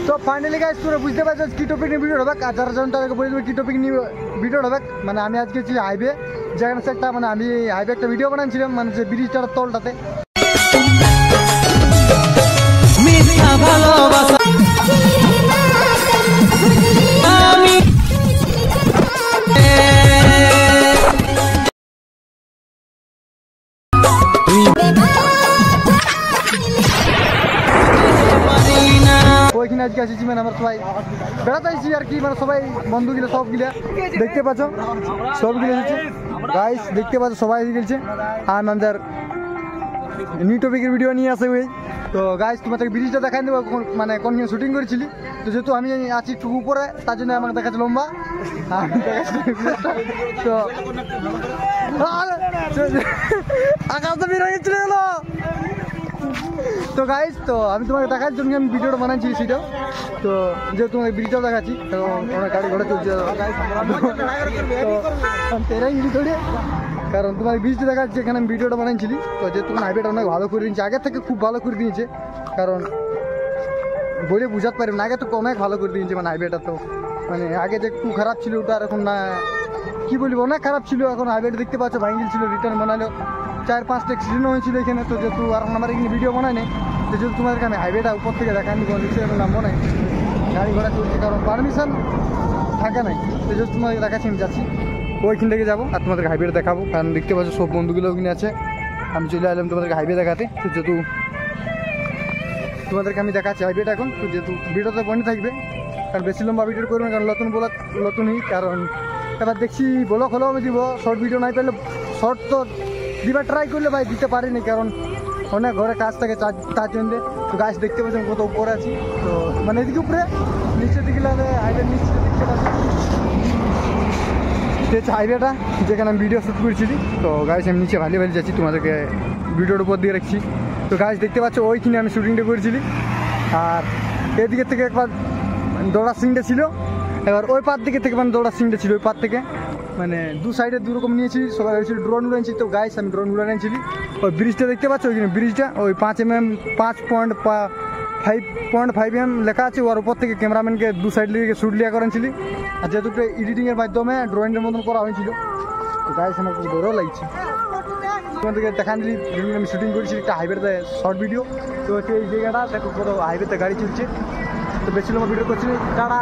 তো finally guys তোমরা বুঝতে পারছো কি টপিক নিয়ে ভিডিও হবে, আর যারা জানেন তাদেরকে বলে দেবো কি টপিক নিয়ে ভিডিও হবে। মানে আমি আজকে যে হাইওয়ে যেখানে একটা মানে আমি হাইওয়ে একটা ভিডিও বানাচ্ছিলাম, মানে যে ব্রিজটার তলটাতে। ওইখানে আজকে আসছি মানে আমরা সবাই বেড়াতে আসছি আর কি, মানে সবাই বন্ধুগুলো সবগুলা দেখতে পাচ্ছ, সবগুলো এসেছে গাইস দেখতে পাচ্ছ সবাই গেছে। আর আমাদের নিউ টপিকের ভিডিও নিয়ে আসে ওই। তো গাইস তোমাদের ব্রিজটা দেখাই দেবো, মানে কোন শুটিং করেছিলি। তো যেহেতু আমি আছি একটু উপরে তার জন্য আমাকে দেখাচ্ছে লম্বা। তো আকাশ তো বের হয়ে চলে গেলো। তো গাইস তো আমি তোমাকে দেখার জন্য আমি ভিডিওটা বানাচ্ছি সেটাও। তো যেহেতু তোমাকে ব্রিজটাও দেখাচ্ছি, তো অনেক গাড়ি ঘোড়া চলছে কারণ তোমার ব্রিজটা দেখাচ্ছি এখানে আমি ভিডিওটা বানাচ্ছিলি। তো যেহেতু হাইওয়েটা অনেক ভালো করে দিয়েছে, আগের থেকে খুব ভালো করে দিয়েছে, কারণ বলে বুঝাতে পারি না, আগে তো অনেক ভালো করে দিয়েছে। মানে হাইওয়েটা তো মানে আগে যে একটু খারাপ ছিল ওটা, আর এখন না কি বলবো অনেক খারাপ ছিল। এখন হাইওয়েটা দেখতে পাচ্ছ ভাঙ্গিল ছিল, রিটার্ন বানালো 4-5টা অ্যাক্সিডেন্ট হয়েছিল এখানে। তো যেহেতু আর আমার এখানে ভিডিও বানাই নেই, তো যেহেতু তোমাদেরকে আমি হাইওয়েটা উপর থেকে দেখানি কোনো রিক্সা নামবো নাই, গাড়ি ঘোড়া চলছে কারণ পারমিশন থাকে নাই। তো যেহেতু তোমাদেরকে দেখাচ্ছি আমি যাচ্ছি ওইখান থেকে যাবো আর তোমাদেরকে হাইওয়েটা দেখাবো, কারণ দেখতে পাচ্ছ সব বন্ধুগুলো ওখানে আছে। আমি চলে এলাম তোমাদেরকে হাইওয়ে দেখাতে। তো যেহেতু তোমাদেরকে আমি দেখাচ্ছি হাইওয়েটা এখন, তো যেহেতু ভিডিওতে বন্ধ থাকবে, কারণ বেশি লম্বা ভিডিও করবেন, কারণ নতুনই কারণ এবার দেখছি ব্লগ হলেও আমি দিব, শর্ট ভিডিও নাই পেলে শর্ট তো দিবার ট্রাই করলে ভাই দিতে পারিনি, কারণ অনেক ঘরে কাজ থাকে তার জন্য। তো গাছ দেখতে পাচ্ছেন কত উপরে আছি, তো মানে এদিকে উপরে নিচের দিকে হাইওয়ে নিচে দেখতে পাচ্ছি হাইওয়েটা যেখানে আমি ভিডিও শ্যুট করেছিলি। তো গাছ আমি নিচে ভালো যাচ্ছি, তোমাদেরকে ভিডিওর উপর দিয়ে রাখছি। তো গাছ দেখতে পাচ্ছ ওইখানে আমি শুটিংটা করেছিলি, আর এদিকে থেকে একবার দৌড়ার সিনটা ছিল, এবার ওই পার দিকে থেকে মানে দৌড়ার সিনটা ছিল ওই পার থেকে, মানে দু সাইডে দু রকম নিয়েছি। সবাই হয়েছিল ড্রোন উড়াইছি। তো গাইস আমি ড্রোন উড়াইছিলি ওই ব্রিজটা দেখতে পাচ্ছ, ওইখানে ব্রিজটা ওই 5.5 লেখা আছে, ওর উপর থেকে ক্যামেরাম্যানকে দু সাইড লিখে শ্যুট লিয়া করেছিলি। আর যেহেতু এডিটিংয়ের মাধ্যমে ড্রয়িংয়ের মতন করা হয়েছিল। তো গাইস আমার খুব ডরও লাগছে। তোমাদেরকে দেখান দিলি আমি শুটিং করেছি একটা হাইওয়েতে শর্ট ভিডিও। তো এই জায়গাটা দেখো পুরো হাইওয়েতে গাড়ি চলছে। তো বেশি লম্বা ভিডিও করছি টাটা।